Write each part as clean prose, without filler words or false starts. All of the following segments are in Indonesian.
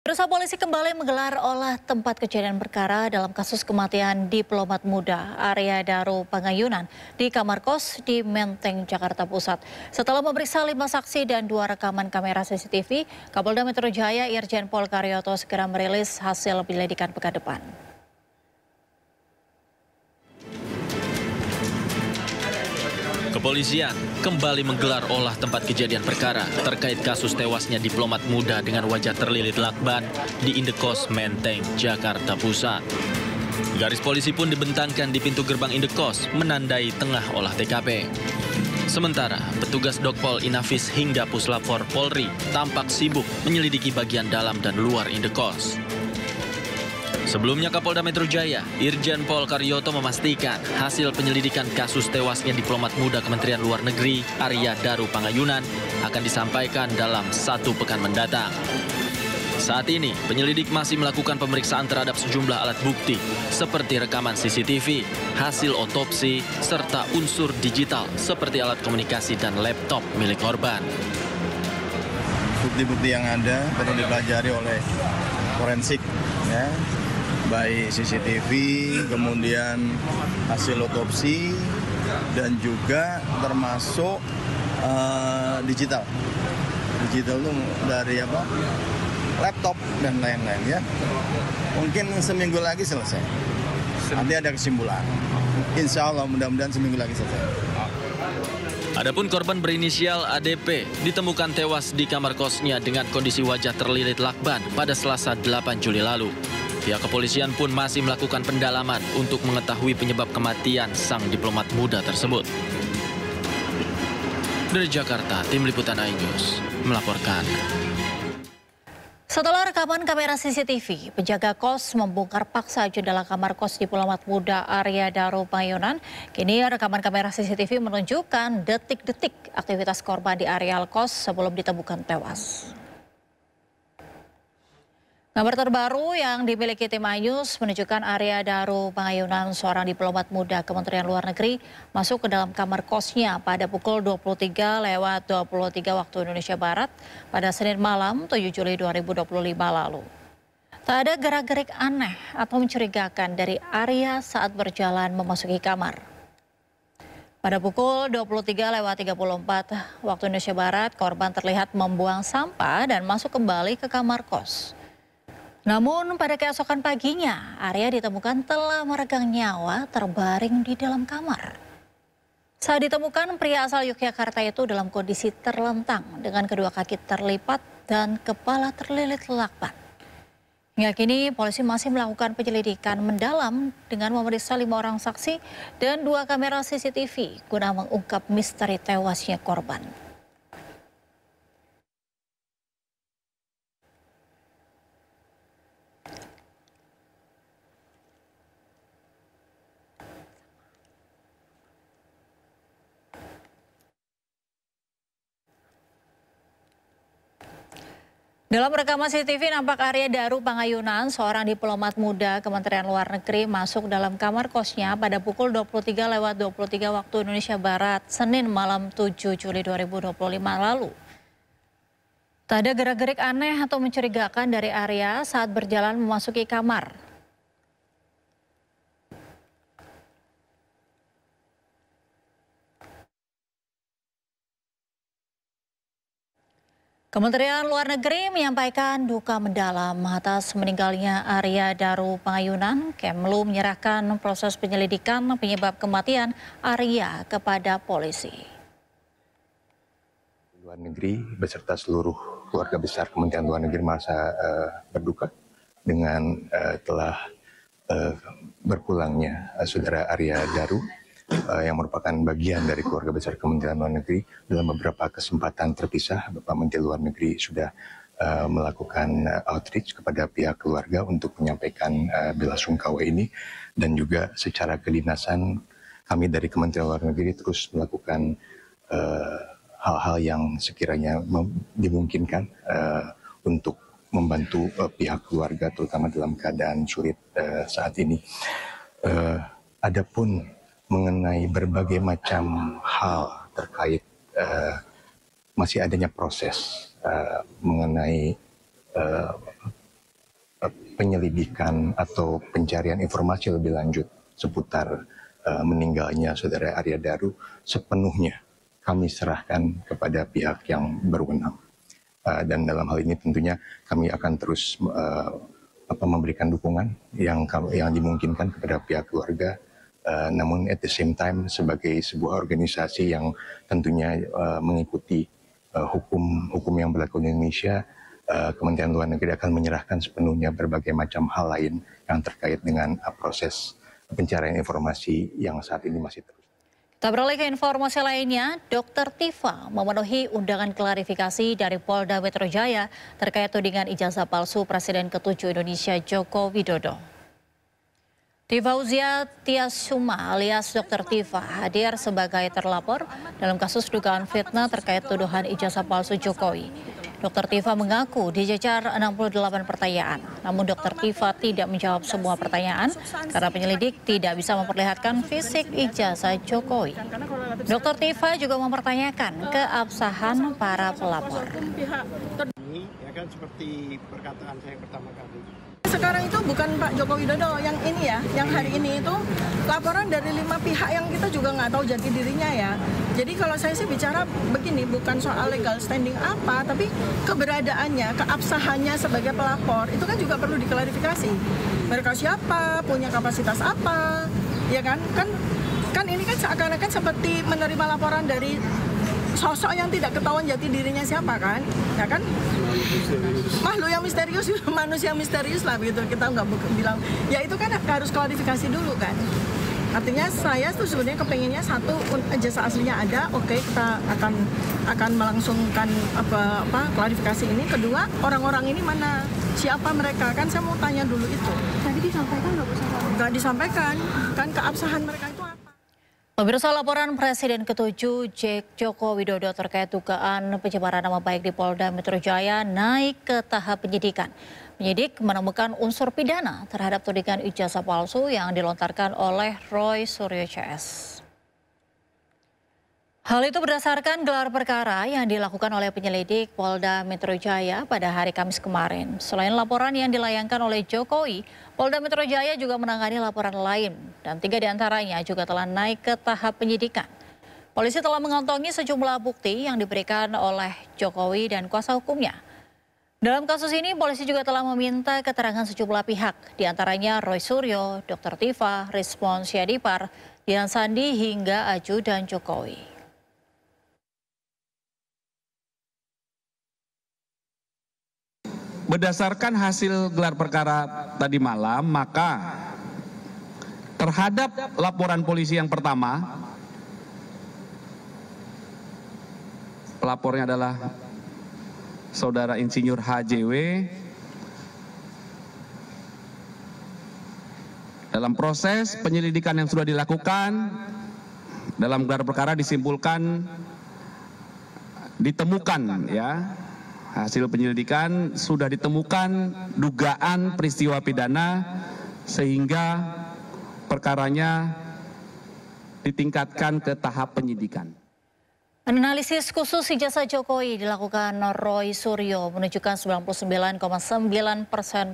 Pemirsa, polisi kembali menggelar olah tempat kejadian perkara dalam kasus kematian diplomat muda Arya Daru Pangayunan di kamar kos di Menteng, Jakarta Pusat. Setelah memeriksa 5 saksi dan 2 rekaman kamera CCTV, Kapolda Metro Jaya Irjen Pol Karyoto segera merilis hasil penyelidikan pekan depan. Kepolisian kembali menggelar olah tempat kejadian perkara terkait kasus tewasnya diplomat muda dengan wajah terlilit lakban di Indekos Menteng, Jakarta Pusat. Garis polisi pun dibentangkan di pintu gerbang Indekos menandai tengah olah TKP. Sementara petugas Dokpol Inafis hingga Puslapfor Polri tampak sibuk menyelidiki bagian dalam dan luar Indekos. Sebelumnya Kapolda Metro Jaya, Irjen Pol Karyoto memastikan hasil penyelidikan kasus tewasnya diplomat muda Kementerian Luar Negeri Arya Daru Pangayunan akan disampaikan dalam 1 pekan mendatang. Saat ini, penyelidik masih melakukan pemeriksaan terhadap sejumlah alat bukti seperti rekaman CCTV, hasil otopsi, serta unsur digital seperti alat komunikasi dan laptop milik korban. Bukti-bukti yang ada perlu dipelajari oleh forensik, ya. Baik CCTV, kemudian hasil otopsi, dan juga termasuk digital. Digital itu dari laptop dan lain-lain, ya. Mungkin seminggu lagi selesai. Nanti ada kesimpulan. Insya Allah mudah-mudahan seminggu lagi selesai. Adapun korban berinisial ADP ditemukan tewas di kamar kosnya dengan kondisi wajah terlilit lakban pada Selasa 8 Juli lalu. Pihak kepolisian pun masih melakukan pendalaman untuk mengetahui penyebab kematian sang diplomat muda tersebut. Dari Jakarta, Tim Liputan iNews melaporkan. Setelah rekaman kamera CCTV, penjaga kos membongkar paksa jendela kamar kos diplomat muda Arya Daru Pangayunan. Kini rekaman kamera CCTV menunjukkan detik-detik aktivitas korban di areal kos sebelum ditemukan tewas. Kabar terbaru yang dimiliki tim iNews menunjukkan Arya Daru Pangayunan, seorang diplomat muda Kementerian Luar Negeri, masuk ke dalam kamar kosnya pada pukul 23.23 waktu Indonesia Barat pada Senin malam 7 Juli 2025 lalu. Tak ada gerak-gerik aneh atau mencurigakan dari Arya saat berjalan memasuki kamar. Pada pukul 23.34 waktu Indonesia Barat, korban terlihat membuang sampah dan masuk kembali ke kamar kos. Namun pada keesokan paginya, Arya ditemukan telah meregang nyawa terbaring di dalam kamar. Saat ditemukan, pria asal Yogyakarta itu dalam kondisi terlentang dengan kedua kaki terlipat dan kepala terlilit lakban. Hingga kini polisi masih melakukan penyelidikan mendalam dengan memeriksa 5 orang saksi dan 2 kamera CCTV guna mengungkap misteri tewasnya korban. Dalam rekaman CCTV nampak Arya Daru Pangayunan, seorang diplomat muda Kementerian Luar Negeri, masuk dalam kamar kosnya pada pukul 23.23 waktu Indonesia Barat, Senin malam 7 Juli 2025 lalu. Tak ada gerak-gerik aneh atau mencurigakan dari Arya saat berjalan memasuki kamar. Kementerian Luar Negeri menyampaikan duka mendalam atas meninggalnya Arya Daru Pangayunan. Kemlu menyerahkan proses penyelidikan penyebab kematian Arya kepada polisi. Luar Negeri beserta seluruh keluarga besar Kementerian Luar Negeri merasa berduka dengan telah berpulangnya saudara Arya Daru, yang merupakan bagian dari keluarga besar Kementerian Luar Negeri. Dalam beberapa kesempatan terpisah, Bapak Menteri Luar Negeri sudah melakukan outreach kepada pihak keluarga untuk menyampaikan bela sungkawa ini, dan juga secara kedinasan kami dari Kementerian Luar Negeri terus melakukan hal-hal yang sekiranya dimungkinkan untuk membantu pihak keluarga, terutama dalam keadaan sulit saat ini. Adapun mengenai berbagai macam hal terkait masih adanya proses mengenai penyelidikan atau pencarian informasi lebih lanjut seputar meninggalnya Saudara Arya Daru sepenuhnya kami serahkan kepada pihak yang berwenang. Dan dalam hal ini tentunya kami akan terus memberikan dukungan yang dimungkinkan kepada pihak keluarga. Namun at the same time sebagai sebuah organisasi yang tentunya mengikuti hukum yang berlaku di Indonesia, Kementerian Luar Negeri akan menyerahkan sepenuhnya berbagai macam hal lain yang terkait dengan proses pencarian informasi yang saat ini masih terus. Kita beralih ke informasi lainnya, Dr. Tifa memenuhi undangan klarifikasi dari Polda Metro Jaya terkait tudingan ijazah palsu Presiden ke-7 Indonesia Joko Widodo. Tifauzia Tiasuma alias Dr. Tifa hadir sebagai terlapor dalam kasus dugaan fitnah terkait tuduhan ijazah palsu Jokowi. Dr. Tifa mengaku dicecar 68 pertanyaan, namun Dr. Tifa tidak menjawab semua pertanyaan karena penyelidik tidak bisa memperlihatkan fisik ijazah Jokowi. Dr. Tifa juga mempertanyakan keabsahan para pelapor. Ya kan seperti perkataan saya pertama kali. Sekarang itu bukan Pak Joko Widodo yang ini ya, yang hari ini itu laporan dari 5 pihak yang kita juga nggak tahu jati dirinya ya. Jadi kalau saya sih bicara begini, bukan soal legal standing apa, tapi keberadaannya, keabsahannya sebagai pelapor itu kan juga perlu diklarifikasi. Mereka siapa, punya kapasitas apa, ya kan? Kan ini kan seakan-akan seperti menerima laporan dari sosok yang tidak ketahuan jati dirinya siapa kan, ya kan? Makhluk yang misterius, manusia misterius lah begitu. Kita nggak bilang, ya itu kan harus klarifikasi dulu kan. Artinya saya tuh sebenarnya kepengennya satu, ijazah aslinya ada, oke, kita akan melangsungkan klarifikasi ini. Kedua, orang-orang ini mana, siapa mereka, kan saya mau tanya dulu itu. Tadi disampaikan nggak Bu? Nggak disampaikan, kan keabsahan mereka itu apa? Pemirsa, laporan Presiden ke-7 Joko Widodo terkait dugaan pencemaran nama baik di Polda Metro Jaya naik ke tahap penyidikan. Penyidik menemukan unsur pidana terhadap tudingan ijazah palsu yang dilontarkan oleh Roy Suryo CS. Hal itu berdasarkan gelar perkara yang dilakukan oleh penyelidik Polda Metro Jaya pada hari Kamis kemarin. Selain laporan yang dilayangkan oleh Jokowi, Polda Metro Jaya juga menangani laporan lain dan 3 diantaranya juga telah naik ke tahap penyidikan. Polisi telah mengantongi sejumlah bukti yang diberikan oleh Jokowi dan kuasa hukumnya. Dalam kasus ini, polisi juga telah meminta keterangan sejumlah pihak, diantaranya Roy Suryo, Dr. Tifa, Rizwan Syadipar, Dian Sandi hingga ajudan Jokowi. Berdasarkan hasil gelar perkara tadi malam, maka terhadap laporan polisi yang pertama, pelapornya adalah Saudara Insinyur HJW. Dalam proses penyelidikan yang sudah dilakukan, dalam gelar perkara disimpulkan, ditemukan ya, hasil penyelidikan sudah ditemukan dugaan peristiwa pidana sehingga perkaranya ditingkatkan ke tahap penyidikan. Analisis khusus ijazah Jokowi dilakukan Roy Suryo menunjukkan 99,9%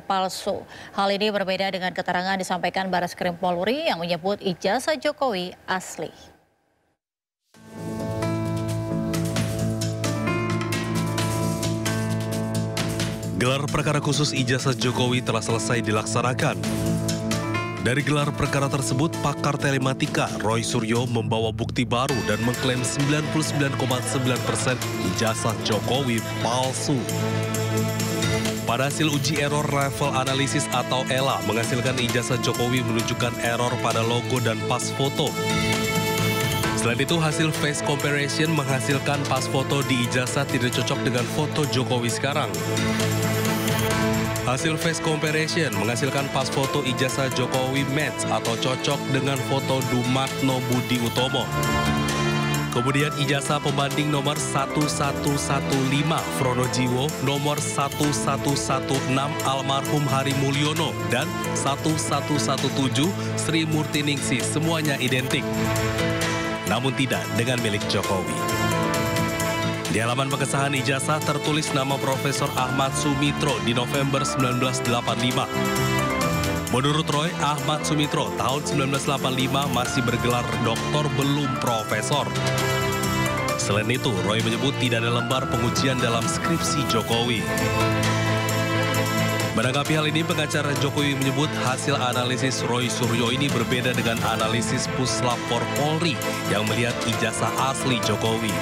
palsu. Hal ini berbeda dengan keterangan disampaikan Barreskrim Polri yang menyebut ijazah Jokowi asli. Gelar perkara khusus ijazah Jokowi telah selesai dilaksanakan. Dari gelar perkara tersebut, pakar telematika Roy Suryo membawa bukti baru dan mengklaim 99,9% ijazah Jokowi palsu. Pada hasil uji error level analisis atau ELA menghasilkan ijazah Jokowi menunjukkan error pada logo dan pas foto. Selain itu, hasil face comparison menghasilkan pas foto di ijazah tidak cocok dengan foto Jokowi sekarang. Hasil face comparison menghasilkan pas foto ijazah Jokowi match atau cocok dengan foto Dumatno Budi Utomo. Kemudian ijazah pembanding nomor 1115 Fronojiwo, nomor 1116 almarhum Hari Mulyono, dan 1117 Sri Murtiningsih semuanya identik. Namun tidak dengan milik Jokowi. Di halaman pengesahan ijazah tertulis nama Profesor Ahmad Sumitro di November 1985. Menurut Roy, Ahmad Sumitro tahun 1985 masih bergelar doktor belum profesor. Selain itu, Roy menyebut tidak ada lembar pengujian dalam skripsi Jokowi. Menanggapi hal ini, pengacara Jokowi menyebut hasil analisis Roy Suryo ini berbeda dengan analisis Puslapor Polri yang melihat ijazah asli Jokowi.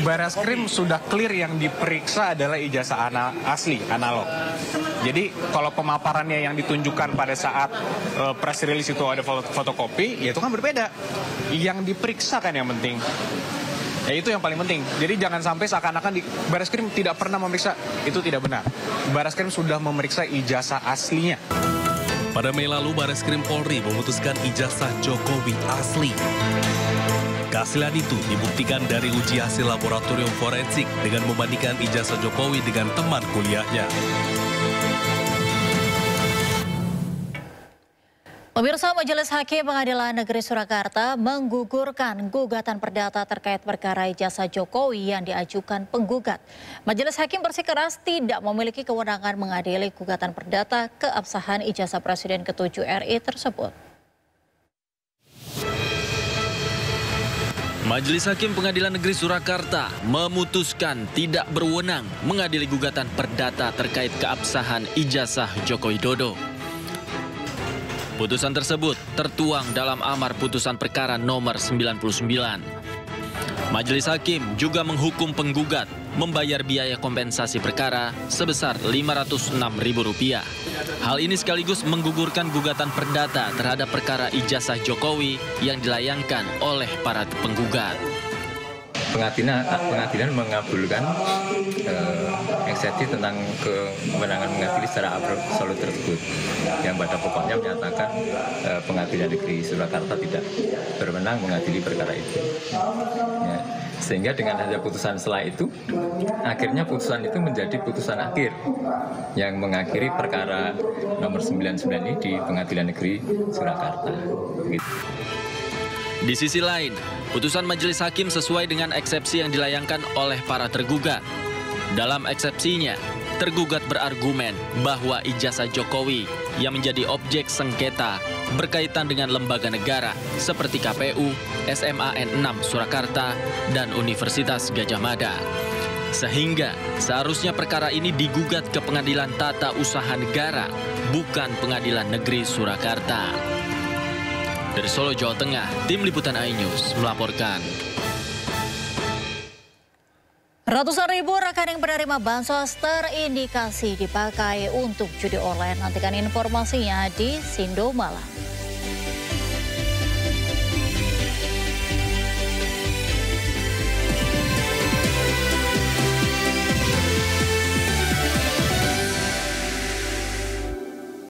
Bareskrim sudah clear yang diperiksa adalah ijazah asli, analog. Jadi kalau pemaparannya yang ditunjukkan pada saat press release itu ada fotokopi, ya itu kan berbeda. Yang diperiksa kan yang penting. Ya itu yang paling penting. Jadi jangan sampai seakan-akan Bareskrim tidak pernah memeriksa, itu tidak benar. Bareskrim sudah memeriksa ijazah aslinya. Pada Mei lalu, Bareskrim Polri memutuskan ijazah Jokowi asli. Keaslian itu dibuktikan dari uji hasil laboratorium forensik dengan membandingkan ijazah Jokowi dengan teman kuliahnya. Pemirsa, Majelis Hakim Pengadilan Negeri Surakarta menggugurkan gugatan perdata terkait perkara ijazah Jokowi yang diajukan penggugat. Majelis Hakim bersikeras tidak memiliki kewenangan mengadili gugatan perdata keabsahan ijazah Presiden ke-7 RI tersebut. Majelis Hakim Pengadilan Negeri Surakarta memutuskan tidak berwenang mengadili gugatan perdata terkait keabsahan ijazah Joko Widodo. Putusan tersebut tertuang dalam amar putusan perkara nomor 99. Majelis Hakim juga menghukum penggugat membayar biaya kompensasi perkara sebesar Rp506.000. Hal ini sekaligus menggugurkan gugatan perdata terhadap perkara ijazah Jokowi yang dilayangkan oleh para penggugat. Pengadilan mengabulkan eksepsi tentang kewenangan mengadili secara absolut tersebut, yang pada pokoknya menyatakan Pengadilan Negeri Surakarta tidak berwenang mengadili perkara itu. Ya, sehingga dengan hasil putusan setelah itu, akhirnya putusan itu menjadi putusan akhir yang mengakhiri perkara nomor 99 ini di Pengadilan Negeri Surakarta. Gitu. Di sisi lain, putusan Majelis Hakim sesuai dengan eksepsi yang dilayangkan oleh para tergugat. Dalam eksepsinya, tergugat berargumen bahwa ijazah Jokowi yang menjadi objek sengketa berkaitan dengan lembaga negara seperti KPU, SMAN 6 Surakarta, dan Universitas Gadjah Mada. Sehingga seharusnya perkara ini digugat ke Pengadilan Tata Usaha Negara, bukan Pengadilan Negeri Surakarta. Dari Solo, Jawa Tengah, Tim Liputan iNews melaporkan. Ratusan ribu rekening penerima bansos terindikasi dipakai untuk judi online. Nantikan informasinya di Sindo Malam.